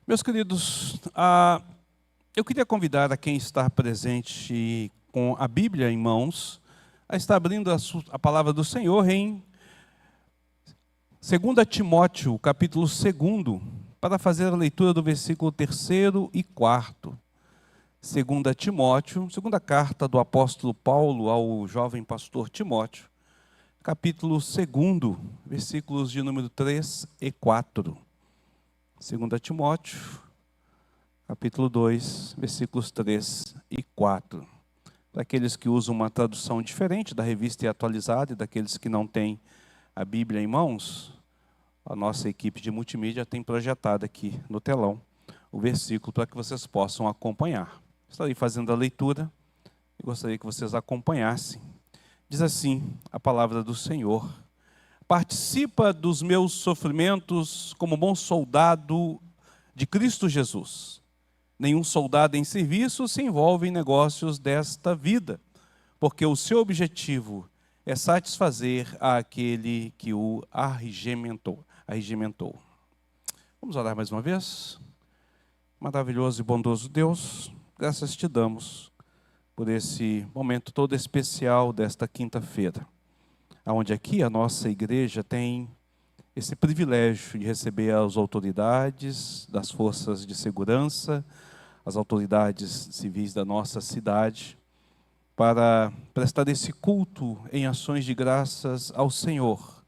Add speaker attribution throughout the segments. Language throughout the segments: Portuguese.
Speaker 1: Meus queridos, eu queria convidar a quem está presente com a Bíblia em mãos a estar abrindo a palavra do Senhor em 2 Timóteo, capítulo 2, para fazer a leitura do versículo 3º e 4º. 2 Timóteo, segunda carta do apóstolo Paulo ao jovem pastor Timóteo, capítulo 2, versículos de número 3 e 4. 2 Timóteo, capítulo 2, versículos 3 e 4. Para aqueles que usam uma tradução diferente da revista e atualizada e daqueles que não têm a Bíblia em mãos, a nossa equipe de multimídia tem projetado aqui no telão o versículo para que vocês possam acompanhar. Estarei fazendo a leitura e gostaria que vocês acompanhassem. Diz assim a palavra do Senhor: participa dos meus sofrimentos como bom soldado de Cristo Jesus. Nenhum soldado em serviço se envolve em negócios desta vida, porque o seu objetivo é satisfazer aquele que o arregimentou. Vamos orar mais uma vez? Maravilhoso e bondoso Deus, graças te damos por esse momento todo especial desta quinta-feira, onde aqui a nossa igreja tem esse privilégio de receber as autoridades das forças de segurança, as autoridades civis da nossa cidade, para prestar esse culto em ações de graças ao Senhor,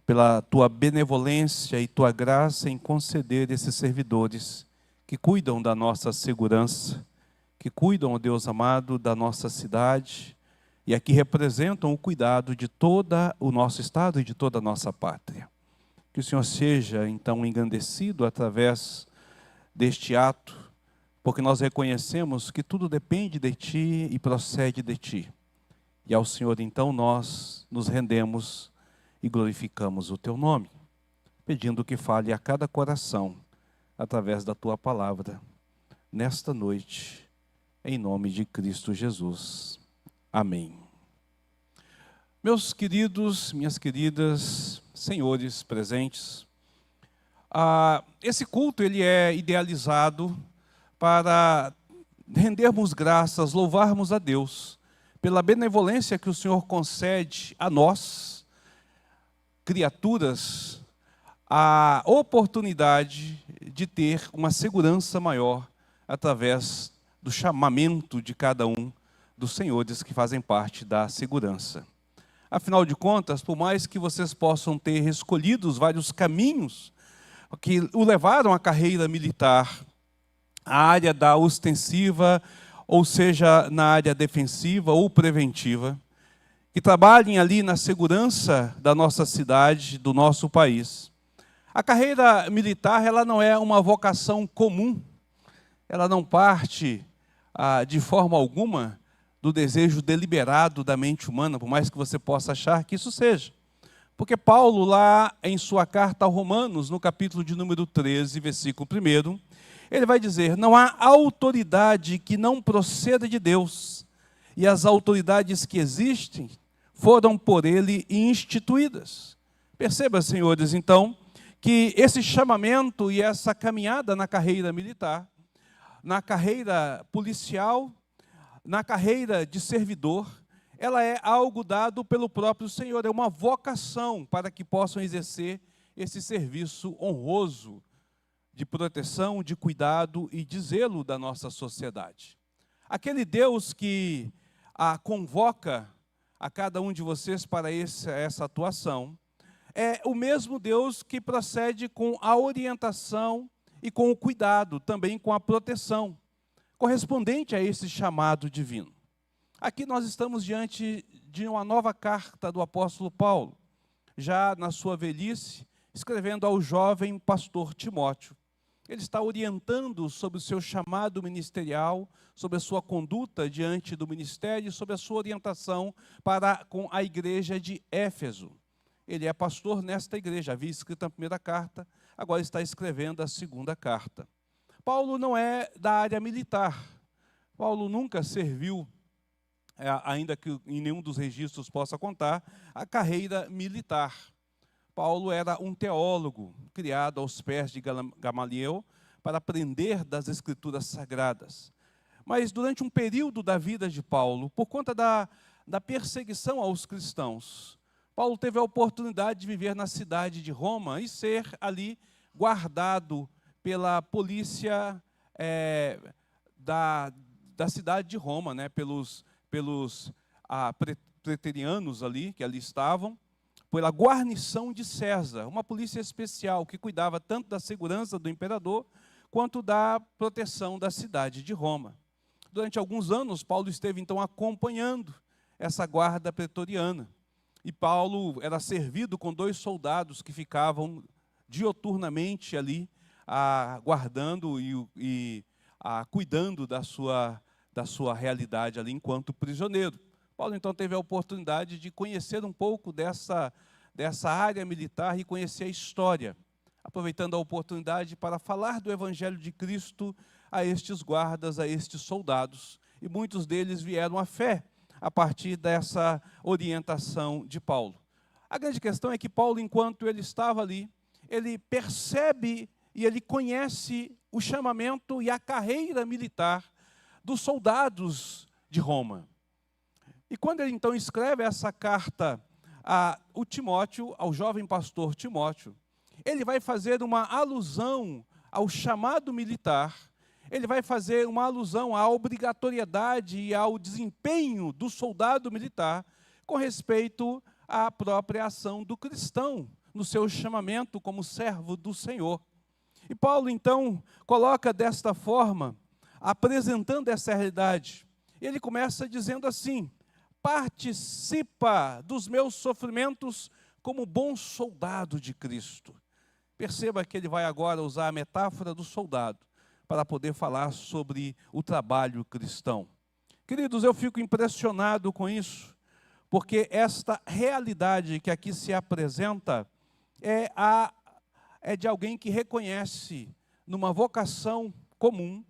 Speaker 1: pela tua benevolência e tua graça em conceder esses servidores que cuidam da nossa segurança, que cuidam, ó Deus amado, da nossa cidade, e aqui representam o cuidado de todo o nosso estado e de toda a nossa pátria. Que o Senhor seja, então, engrandecido através deste ato, porque nós reconhecemos que tudo depende de Ti e procede de Ti. E ao Senhor, então, nós nos rendemos e glorificamos o Teu nome, pedindo que fale a cada coração, através da Tua palavra, nesta noite, em nome de Cristo Jesus. Amém. Meus queridos, minhas queridas, senhores presentes, esse culto ele é idealizado para rendermos graças, louvarmos a Deus pela benevolência que o Senhor concede a nós, criaturas, a oportunidade de ter uma segurança maior através do chamamento de cada um dos senhores que fazem parte da segurança. Afinal de contas, por mais que vocês possam ter escolhido os vários caminhos que o levaram à carreira militar, a área da ostensiva, ou seja, na área defensiva ou preventiva, que trabalhem ali na segurança da nossa cidade, do nosso país. A carreira militar, ela não é uma vocação comum, ela não parte de forma alguma do desejo deliberado da mente humana, por mais que você possa achar que isso seja. Porque Paulo, lá em sua carta aos Romanos, no capítulo de número 13, versículo 1, ele vai dizer: não há autoridade que não proceda de Deus, e as autoridades que existem foram por ele instituídas. Perceba, senhores, então, que esse chamamento e essa caminhada na carreira militar, na carreira policial, na carreira de servidor, ela é algo dado pelo próprio Senhor, é uma vocação para que possam exercer esse serviço honroso de proteção, de cuidado e de zelo da nossa sociedade. Aquele Deus que convoca a cada um de vocês para essa atuação é o mesmo Deus que procede com a orientação e com o cuidado, também com a proteção, correspondente a esse chamado divino. Aqui nós estamos diante de uma nova carta do apóstolo Paulo, já na sua velhice, escrevendo ao jovem pastor Timóteo. Ele está orientando sobre o seu chamado ministerial, sobre a sua conduta diante do ministério, sobre a sua orientação para com a igreja de Éfeso. Ele é pastor nesta igreja, havia escrito a primeira carta, agora está escrevendo a segunda carta. Paulo não é da área militar. Paulo nunca serviu, ainda que em nenhum dos registros possa contar, a carreira militar. Paulo era um teólogo, criado aos pés de Gamaliel, para aprender das Escrituras Sagradas. Mas durante um período da vida de Paulo, por conta da perseguição aos cristãos, Paulo teve a oportunidade de viver na cidade de Roma e ser ali guardado pela polícia da cidade de Roma, né, pelos preterianos ali, que ali estavam, pela guarnição de César, uma polícia especial que cuidava tanto da segurança do imperador, quanto da proteção da cidade de Roma. Durante alguns anos, Paulo esteve então acompanhando essa guarda pretoriana. E Paulo era servido com 2 soldados que ficavam dioturnamente ali, guardando e cuidando da sua realidade ali enquanto prisioneiro. Paulo então teve a oportunidade de conhecer um pouco dessa área militar e conhecer a história, aproveitando a oportunidade para falar do Evangelho de Cristo a estes guardas, a estes soldados. E muitos deles vieram à fé a partir dessa orientação de Paulo. A grande questão é que Paulo, enquanto ele estava ali, ele percebe e ele conhece o chamamento e a carreira militar dos soldados de Roma. E quando ele então escreve essa carta ao Timóteo, ao jovem pastor Timóteo, ele vai fazer uma alusão ao chamado militar, ele vai fazer uma alusão à obrigatoriedade e ao desempenho do soldado militar com respeito à própria ação do cristão, no seu chamamento como servo do Senhor. E Paulo, então, coloca desta forma, apresentando essa realidade. Ele começa dizendo assim: participa dos meus sofrimentos como bom soldado de Cristo. Perceba que ele vai agora usar a metáfora do soldado para poder falar sobre o trabalho cristão. Queridos, eu fico impressionado com isso, porque esta realidade que aqui se apresenta é de alguém que reconhece numa vocação comum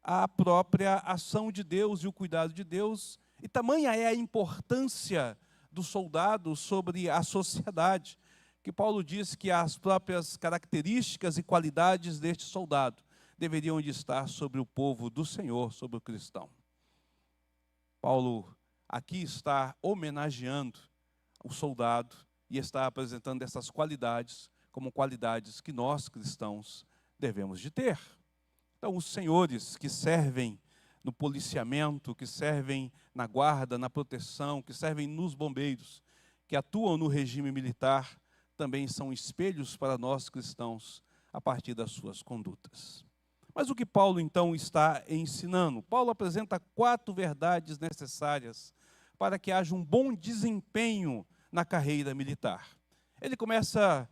Speaker 1: a própria ação de Deus e o cuidado de Deus. E tamanha é a importância do soldado sobre a sociedade, que Paulo diz que as próprias características e qualidades deste soldado deveriam de estar sobre o povo do Senhor, sobre o cristão. Paulo aqui está homenageando o soldado e está apresentando essas qualidades como qualidades que nós cristãos devemos de ter. Então, os senhores que servem no policiamento, que servem na guarda, na proteção, que servem nos bombeiros, que atuam no regime militar, também são espelhos para nós cristãos a partir das suas condutas. Mas o que Paulo então está ensinando? Paulo apresenta 4 verdades necessárias para que haja um bom desempenho na carreira militar. Ele começa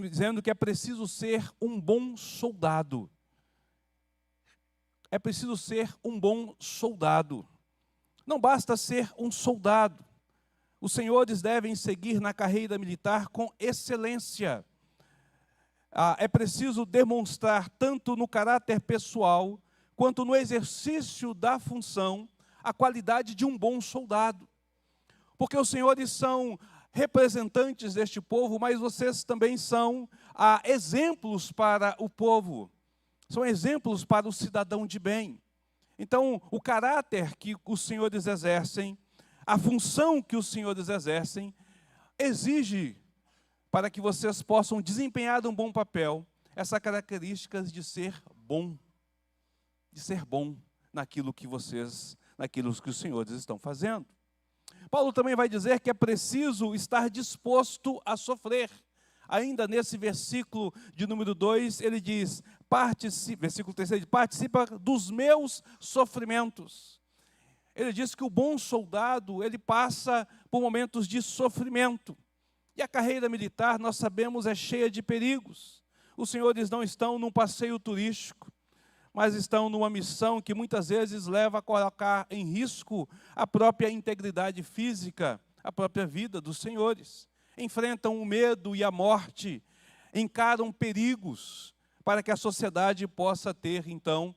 Speaker 1: dizendo que é preciso ser um bom soldado. É preciso ser um bom soldado. Não basta ser um soldado. Os senhores devem seguir na carreira militar com excelência. É preciso demonstrar, tanto no caráter pessoal, quanto no exercício da função, a qualidade de um bom soldado. Porque os senhores são representantes deste povo, mas vocês também são exemplos para o povo. São exemplos para o cidadão de bem. Então, o caráter que os senhores exercem, a função que os senhores exercem, exige, para que vocês possam desempenhar um bom papel, essa característica de ser bom naquilo que os senhores estão fazendo. Paulo também vai dizer que é preciso estar disposto a sofrer. Ainda nesse versículo de número 2, ele diz, versículo 3, participa dos meus sofrimentos. Ele diz que o bom soldado, ele passa por momentos de sofrimento. E a carreira militar, nós sabemos, é cheia de perigos. Os senhores não estão num passeio turístico, mas estão numa missão que muitas vezes leva a colocar em risco a própria integridade física, a própria vida dos senhores. Enfrentam o medo e a morte, encaram perigos para que a sociedade possa ter, então,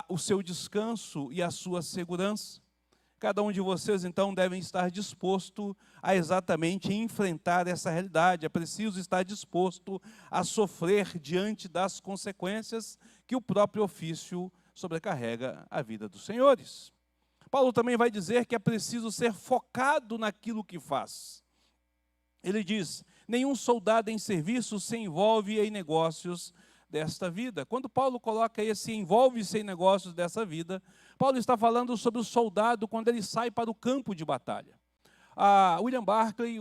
Speaker 1: o seu descanso e a sua segurança. Cada um de vocês, então, devem estar disposto a exatamente enfrentar essa realidade. É preciso estar disposto a sofrer diante das consequências que o próprio ofício sobrecarrega a vida dos senhores. Paulo também vai dizer que é preciso ser focado naquilo que faz. Ele diz: nenhum soldado em serviço se envolve em negócios desta vida. Quando Paulo coloca esse envolve-se em negócios dessa vida, Paulo está falando sobre o soldado quando ele sai para o campo de batalha. William Barclay,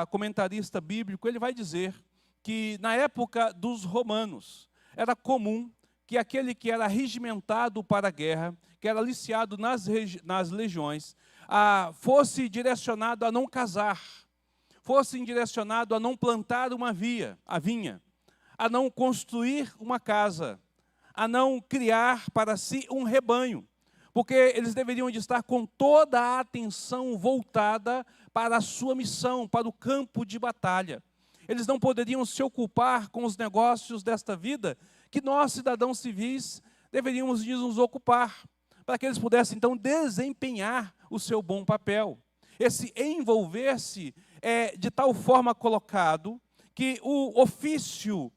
Speaker 1: comentarista bíblico, ele vai dizer que na época dos romanos era comum que aquele que era regimentado para a guerra, que era aliciado nas legiões, fosse direcionado a não casar, fosse direcionado a não plantar a vinha, a não construir uma casa, a não criar para si um rebanho, porque eles deveriam de estar com toda a atenção voltada para a sua missão, para o campo de batalha. Eles não poderiam se ocupar com os negócios desta vida, que nós, cidadãos civis, deveríamos de nos ocupar, para que eles pudessem, então, desempenhar o seu bom papel. Esse envolver-se é de tal forma colocado que o ofício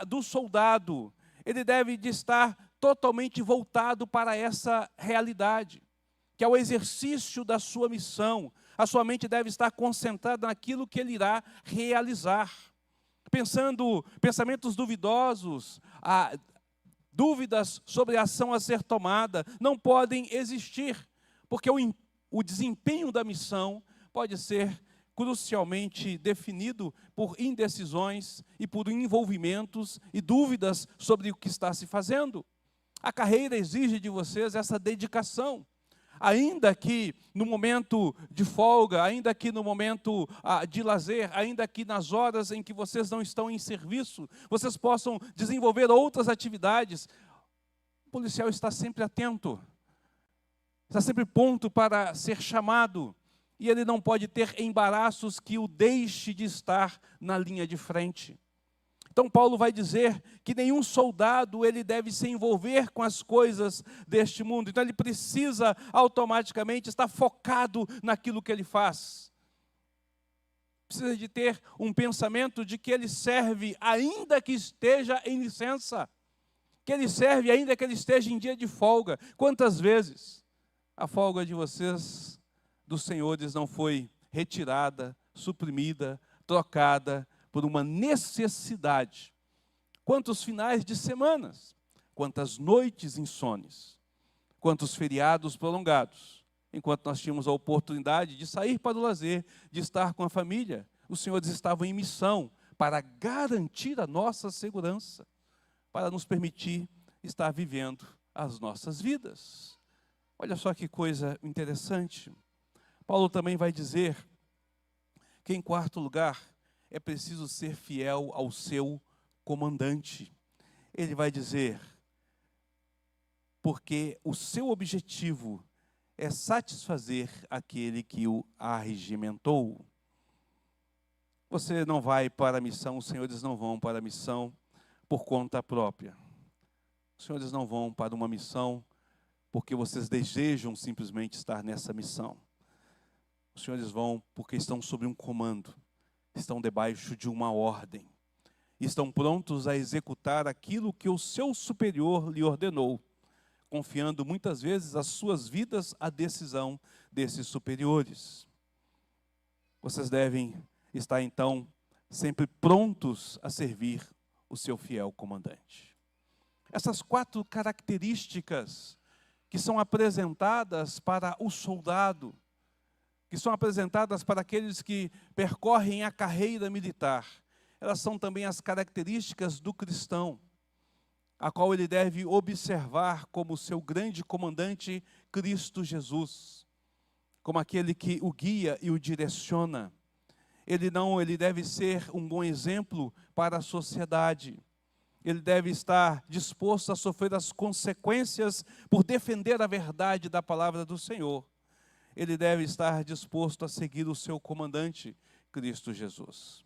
Speaker 1: do soldado, ele deve de estar totalmente voltado para essa realidade, que é o exercício da sua missão. A sua mente deve estar concentrada naquilo que ele irá realizar. Pensamentos duvidosos, dúvidas sobre a ação a ser tomada, não podem existir, porque o desempenho da missão pode ser crucialmente definido por indecisões e por envolvimentos e dúvidas sobre o que está se fazendo. A carreira exige de vocês essa dedicação. Ainda que no momento de folga, ainda que no momento de lazer, ainda que nas horas em que vocês não estão em serviço, vocês possam desenvolver outras atividades. O policial está sempre atento, está sempre pronto para ser chamado, e ele não pode ter embaraços que o deixe de estar na linha de frente. Então Paulo vai dizer que nenhum soldado ele deve se envolver com as coisas deste mundo. Então ele precisa automaticamente estar focado naquilo que ele faz. Precisa de ter um pensamento de que ele serve ainda que esteja em licença. Que ele serve ainda que ele esteja em dia de folga. Quantas vezes a folga de vocês, dos senhores, não foi retirada, suprimida, trocada por uma necessidade? Quantos finais de semanas, quantas noites insones, quantos feriados prolongados, enquanto nós tínhamos a oportunidade de sair para o lazer, de estar com a família, os senhores estavam em missão para garantir a nossa segurança, para nos permitir estar vivendo as nossas vidas. Olha só que coisa interessante. Paulo também vai dizer que, em quarto lugar, é preciso ser fiel ao seu comandante. Ele vai dizer, porque o seu objetivo é satisfazer aquele que o arregimentou. Você não vai para a missão, os senhores não vão para a missão por conta própria. Os senhores não vão para uma missão porque vocês desejam simplesmente estar nessa missão. Os senhores vão porque estão sob um comando, estão debaixo de uma ordem, estão prontos a executar aquilo que o seu superior lhe ordenou, confiando muitas vezes as suas vidas à decisão desses superiores. Vocês devem estar então sempre prontos a servir o seu fiel comandante. Essas 4 características que são apresentadas para o soldado, que são apresentadas para aqueles que percorrem a carreira militar, elas são também as características do cristão, a qual ele deve observar como seu grande comandante, Cristo Jesus, como aquele que o guia e o direciona. Ele deve ser um bom exemplo para a sociedade. Ele deve estar disposto a sofrer as consequências por defender a verdade da palavra do Senhor. Ele deve estar disposto a seguir o seu comandante, Cristo Jesus.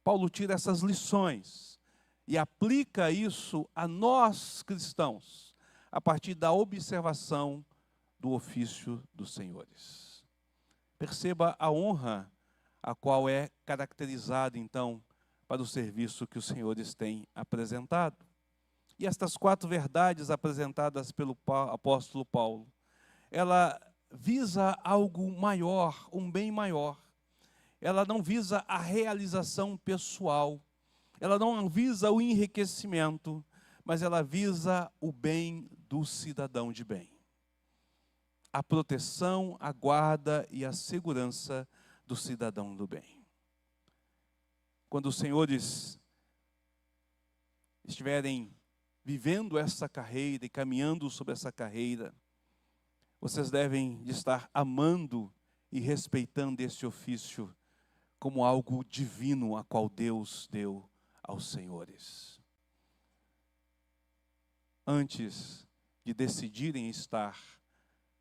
Speaker 1: Paulo tira essas lições e aplica isso a nós cristãos, a partir da observação do ofício dos senhores. Perceba a honra a qual é caracterizada, então, para o serviço que os senhores têm apresentado. E estas 4 verdades apresentadas pelo apóstolo Paulo, ela visa algo maior, um bem maior. Ela não visa a realização pessoal, ela não visa o enriquecimento, mas ela visa o bem do cidadão de bem. A proteção, a guarda e a segurança do cidadão do bem. Quando os senhores estiverem vivendo essa carreira e caminhando sobre essa carreira, vocês devem estar amando e respeitando esse ofício como algo divino a qual Deus deu aos senhores. Antes de decidirem estar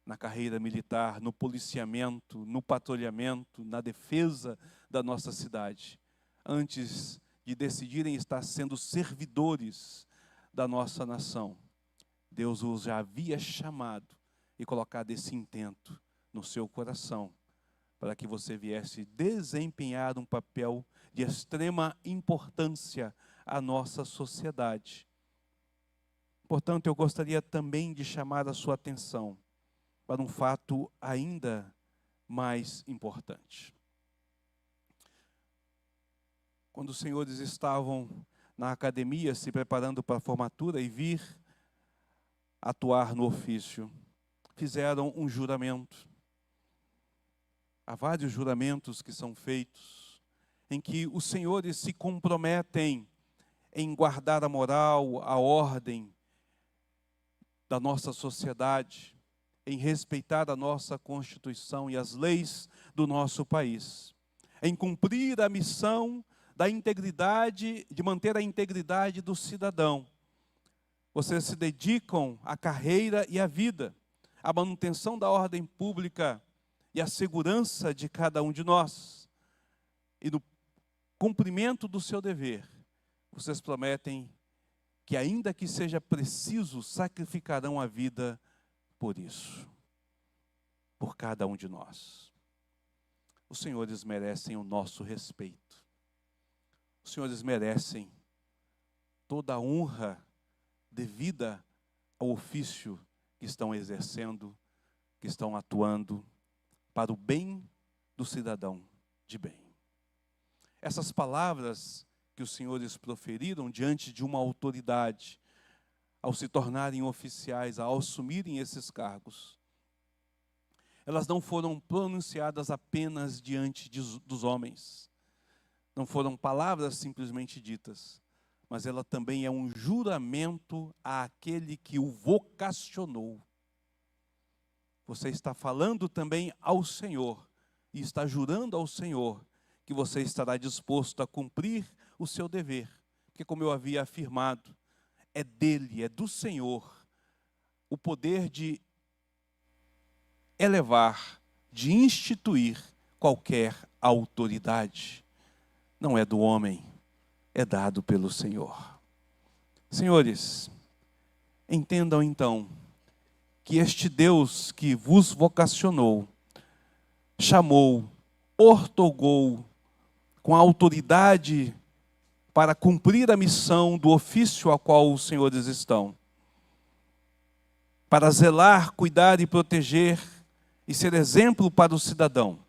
Speaker 1: na carreira militar, no policiamento, no patrulhamento, na defesa da nossa cidade, antes de decidirem estar sendo servidores da nossa nação, Deus os já havia chamado e colocado esse intento no seu coração, para que você viesse desempenhar um papel de extrema importância à nossa sociedade. Portanto, eu gostaria também de chamar a sua atenção para um fato ainda mais importante. Quando os senhores estavam na academia se preparando para a formatura e vir atuar no ofício, fizeram um juramento. Há vários juramentos que são feitos, em que os senhores se comprometem em guardar a moral, a ordem da nossa sociedade, em respeitar a nossa Constituição e as leis do nosso país, em cumprir a missão da integridade, de manter a integridade do cidadão. Vocês se dedicam à carreira e à vida, à manutenção da ordem pública e à segurança de cada um de nós. E no cumprimento do seu dever, vocês prometem que, ainda que seja preciso, sacrificarão a vida por isso, por cada um de nós. Os senhores merecem o nosso respeito. Os senhores merecem toda a honra devida ao ofício que estão exercendo, que estão atuando para o bem do cidadão de bem. Essas palavras que os senhores proferiram diante de uma autoridade, ao se tornarem oficiais, ao assumirem esses cargos, elas não foram pronunciadas apenas diante dos homens. Não foram palavras simplesmente ditas, mas ela também é um juramento àquele que o vocacionou. Você está falando também ao Senhor, e está jurando ao Senhor que você estará disposto a cumprir o seu dever. Porque, como eu havia afirmado, é dele, é do Senhor, o poder de elevar, de instituir qualquer autoridade. Não é do homem, é dado pelo Senhor. Senhores, entendam então que este Deus que vos vocacionou, chamou, ortogou com a autoridade para cumprir a missão do ofício a qual os senhores estão, para zelar, cuidar e proteger e ser exemplo para o cidadão.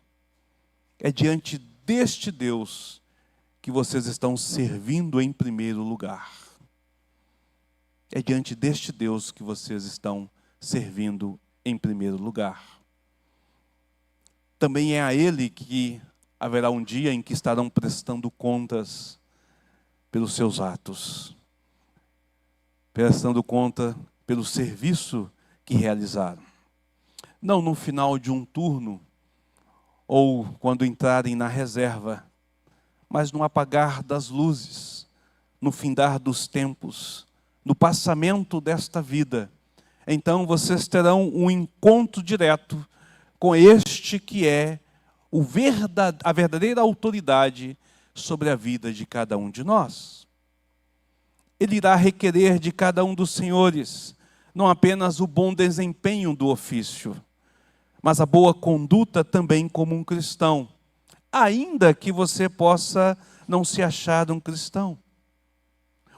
Speaker 1: É diante deste Deus que vocês estão servindo em primeiro lugar. É diante deste Deus que vocês estão servindo em primeiro lugar. Também é a Ele que haverá um dia em que estarão prestando contas pelos seus atos, prestando conta pelo serviço que realizaram. Não no final de um turno, ou quando entrarem na reserva, mas no apagar das luzes, no findar dos tempos, no passamento desta vida. Então vocês terão um encontro direto com este que é a verdadeira autoridade sobre a vida de cada um de nós. Ele irá requerer de cada um dos senhores não apenas o bom desempenho do ofício, mas a boa conduta também como um cristão, ainda que você possa não se achar um cristão.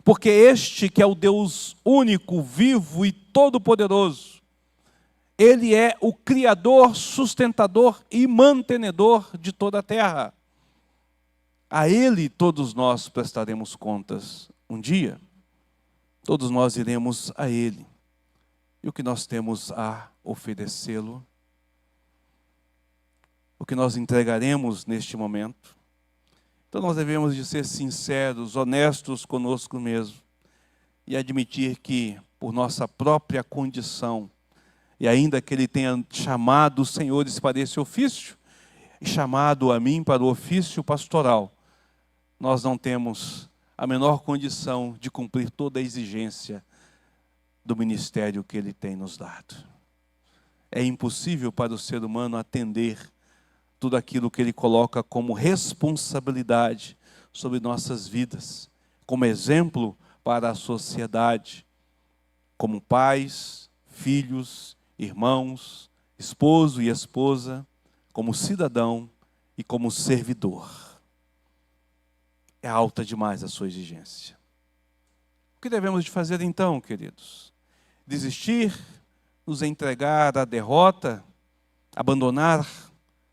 Speaker 1: Porque este que é o Deus único, vivo e todo-poderoso, Ele é o Criador, sustentador e mantenedor de toda a terra. A Ele todos nós prestaremos contas um dia. Todos nós iremos a Ele. E o que nós temos a oferecê-lo? O que nós entregaremos neste momento? Então nós devemos de ser sinceros, honestos conosco mesmo e admitir que, por nossa própria condição, e ainda que Ele tenha chamado os senhores para esse ofício, e chamado a mim para o ofício pastoral, nós não temos a menor condição de cumprir toda a exigência do ministério que Ele tem nos dado. É impossível para o ser humano atender tudo aquilo que Ele coloca como responsabilidade sobre nossas vidas, como exemplo para a sociedade, como pais, filhos, irmãos, esposo e esposa, como cidadão e como servidor. É alta demais a sua exigência. O que devemos de fazer então, queridos? Desistir, nos entregar à derrota, abandonar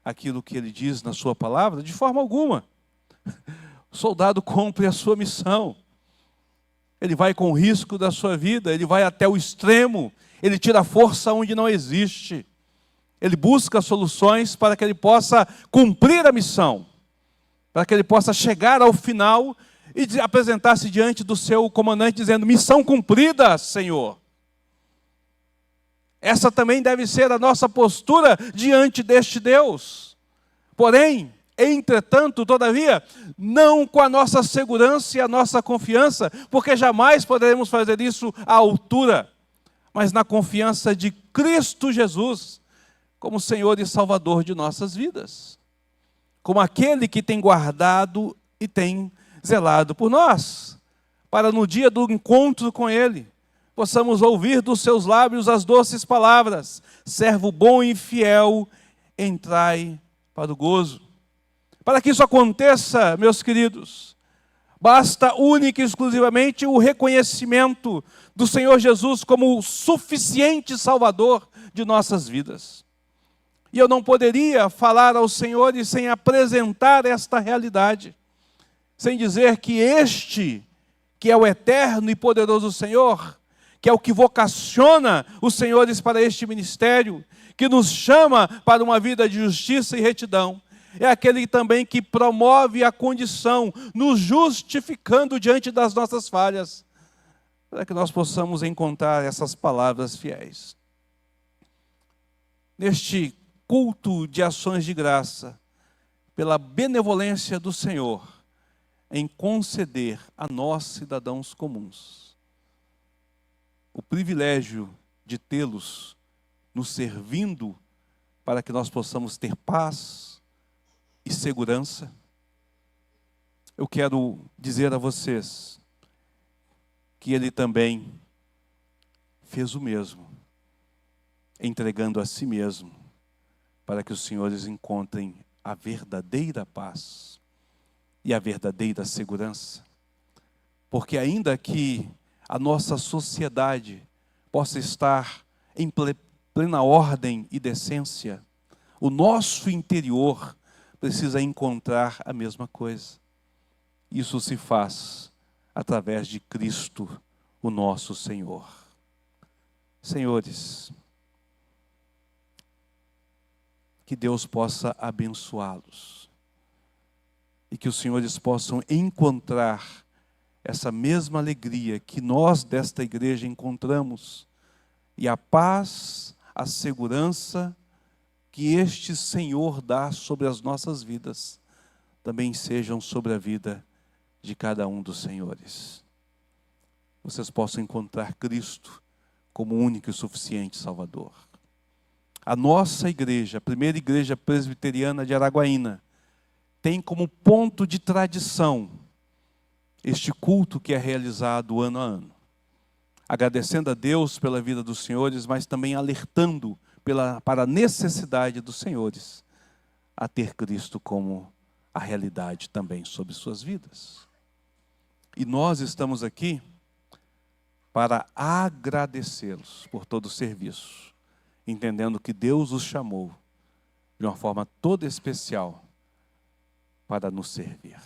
Speaker 1: aquilo que Ele diz na sua palavra? De forma alguma. O soldado cumpre a sua missão. Ele vai com o risco da sua vida, ele vai até o extremo, ele tira a força onde não existe. Ele busca soluções para que ele possa cumprir a missão, para que ele possa chegar ao final e apresentar-se diante do seu comandante dizendo: missão cumprida, Senhor. Essa também deve ser a nossa postura diante deste Deus. Porém, entretanto, todavia, não com a nossa segurança e a nossa confiança, porque jamais poderemos fazer isso à altura, mas na confiança de Cristo Jesus, como Senhor e Salvador de nossas vidas, como aquele que tem guardado e tem zelado por nós, para no dia do encontro com Ele, possamos ouvir dos seus lábios as doces palavras: servo bom e fiel, entrai para o gozo. Para que isso aconteça, meus queridos, basta única e exclusivamente o reconhecimento do Senhor Jesus como o suficiente Salvador de nossas vidas. E eu não poderia falar aos senhores sem apresentar esta realidade, sem dizer que este, que é o eterno e poderoso Senhor, que é o que vocaciona os senhores para este ministério, que nos chama para uma vida de justiça e retidão, é aquele também que promove a condição, nos justificando diante das nossas falhas, para que nós possamos encontrar essas palavras fiéis. Neste culto de ações de graça, pela benevolência do Senhor, em conceder a nós, cidadãos comuns, o privilégio de tê-los nos servindo para que nós possamos ter paz e segurança, eu quero dizer a vocês que Ele também fez o mesmo, entregando a si mesmo, para que os senhores encontrem a verdadeira paz e a verdadeira segurança. Porque ainda que a nossa sociedade possa estar em plena ordem e decência, o nosso interior precisa encontrar a mesma coisa. Isso se faz através de Cristo, o nosso Senhor. Senhores, que Deus possa abençoá-los e que os senhores possam encontrar essa mesma alegria que nós desta igreja encontramos, e a paz, a segurança que este Senhor dá sobre as nossas vidas, também sejam sobre a vida de cada um dos senhores. Vocês possam encontrar Cristo como único e suficiente Salvador. A nossa igreja, a primeira igreja presbiteriana de Araguaína, tem como ponto de tradição este culto que é realizado ano a ano. Agradecendo a Deus pela vida dos senhores, mas também alertando para a necessidade dos senhores a ter Cristo como a realidade também sobre suas vidas. E nós estamos aqui para agradecê-los por todo o serviço, entendendo que Deus os chamou de uma forma toda especial para nos servir.